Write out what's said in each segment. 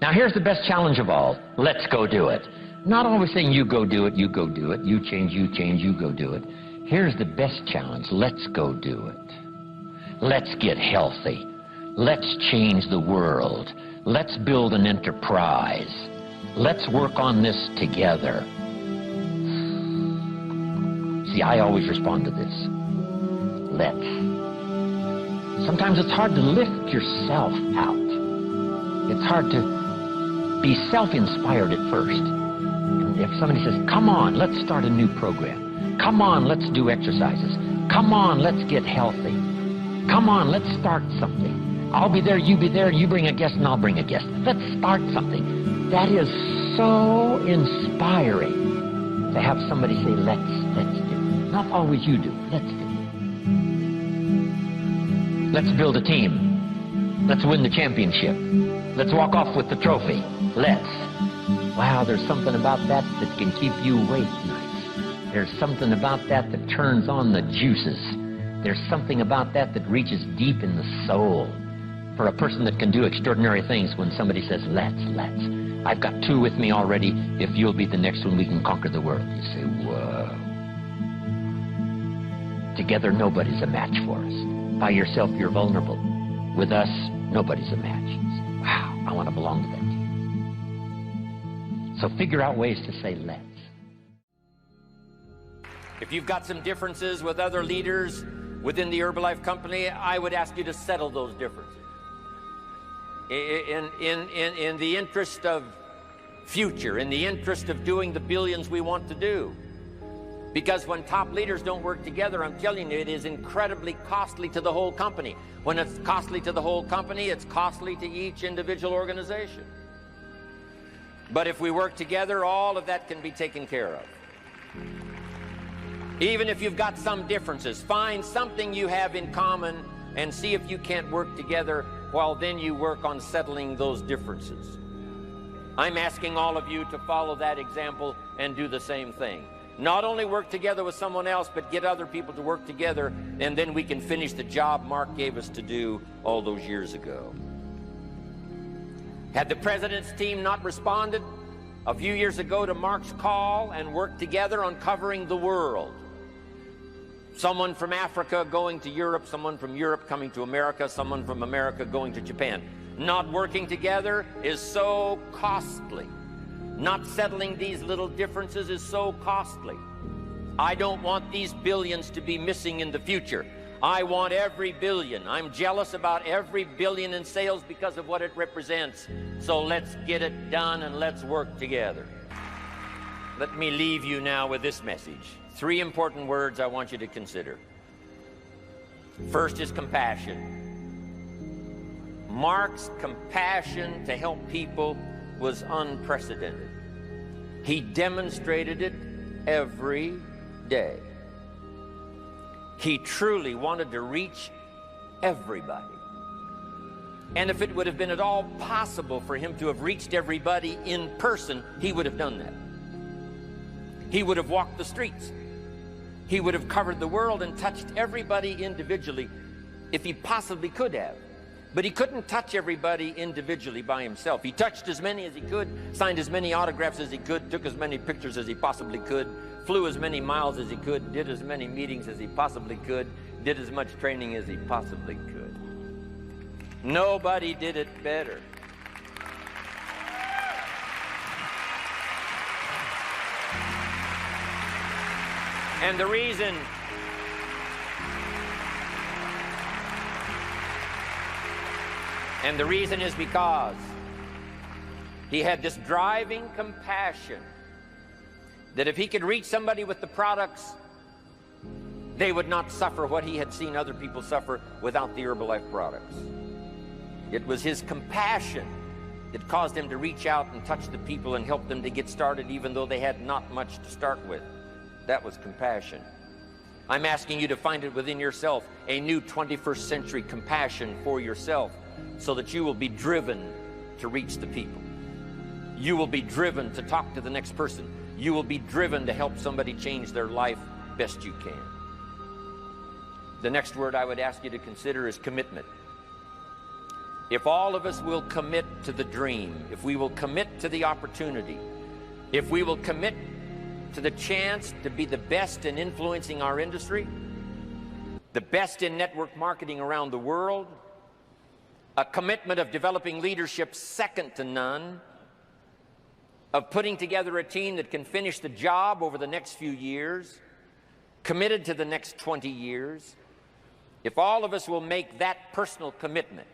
Now here's the best challenge of all. Let's go do it. Not always saying you go do it, you go do it, you change, you go do it. Here's the best challenge. Let's go do it. Let's get healthy. Let's change the world. Let's build an enterprise. Let's work on this together. See, I always respond to this. Let's. Sometimes it's hard to lift yourself out. It's hard to be self-inspired at first. And if somebody says, come on, let's start a new program. Come on, let's do exercises. Come on, let's get healthy. Come on, let's start something. I'll be there, you be there, you bring a guest and I'll bring a guest. Let's start something. That is so inspiring to have somebody say, let's do. Not always you do, let's do. Let's build a team. Let's win the championship. Let's walk off with the trophy. Let's. Wow, there's something about that that can keep you awake nights. There's something about that that turns on the juices. There's something about that that reaches deep in the soul. For a person that can do extraordinary things when somebody says, let's. I've got two with me already. If you'll be the next one, we can conquer the world. You say, whoa. Together, nobody's a match for us. By yourself, you're vulnerable. With us, nobody's a match. You say, wow, I want to belong to that team. So figure out ways to say, let's. If you've got some differences with other leaders within the Herbalife company, I would ask you to settle those differences. In the interest of future, in the interest of doing the billions we want to do. Because when top leaders don't work together, I'm telling you, it is incredibly costly to the whole company. When it's costly to the whole company, it's costly to each individual organization. But if we work together, all of that can be taken care of. Even if you've got some differences, find something you have in common and see if you can't work together while then you work on settling those differences. I'm asking all of you to follow that example and do the same thing. Not only work together with someone else, but get other people to work together, and then we can finish the job Mark gave us to do all those years ago. Had the president's team not responded a few years ago to Mark's call and worked together on covering the world, someone from Africa going to Europe, someone from Europe coming to America, someone from America going to Japan. Not working together is so costly. Not settling these little differences is so costly. I don't want these billions to be missing in the future. I want every billion. I'm jealous about every billion in sales because of what it represents. So let's get it done and let's work together. Let me leave you now with this message. 3 important words I want you to consider. First is compassion. Mark's compassion to help people was unprecedented. He demonstrated it every day. He truly wanted to reach everybody. And if it would have been at all possible for him to have reached everybody in person, he would have done that. He would have walked the streets. He would have covered the world and touched everybody individually if he possibly could have. But he couldn't touch everybody individually by himself. He touched as many as he could, signed as many autographs as he could, took as many pictures as he possibly could, flew as many miles as he could, did as many meetings as he possibly could, did as much training as he possibly could. Nobody did it better. And the reason is because he had this driving compassion that if he could reach somebody with the products, they would not suffer what he had seen other people suffer without the Herbalife products. It was his compassion that caused him to reach out and touch the people and help them to get started even though they had not much to start with. That was compassion. I'm asking you to find it within yourself, a new 21st century compassion for yourself, so that you will be driven to reach the people. You will be driven to talk to the next person. You will be driven to help somebody change their life best you can. The next word I would ask you to consider is commitment. if all of us will commit to the dream, if we will commit to the opportunity, if we will commit to the chance to be the best in influencing our industry, the best in network marketing around the world, a commitment of developing leadership second to none, of putting together a team that can finish the job over the next few years, committed to the next 20 years, if all of us will make that personal commitment,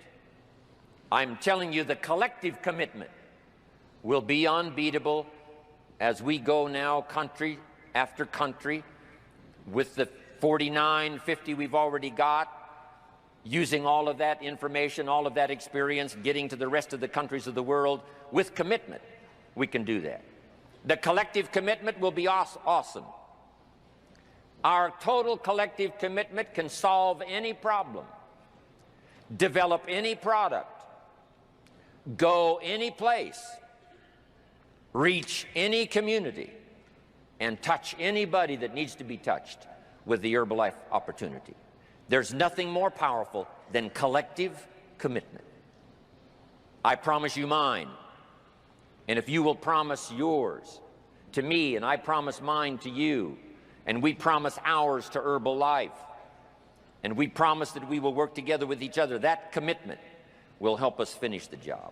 I'm telling you the collective commitment will be unbeatable as we go now country after country with the 49, 50 we've already got, using all of that information, all of that experience, getting to the rest of the countries of the world with commitment. We can do that. The collective commitment will be awesome. Our total collective commitment can solve any problem, develop any product, go any place, reach any community, and touch anybody that needs to be touched with the Herbalife opportunity. There's nothing more powerful than collective commitment. I promise you mine. And if you will promise yours to me, and I promise mine to you, and we promise ours to Herbalife, and we promise that we will work together with each other, that commitment will help us finish the job.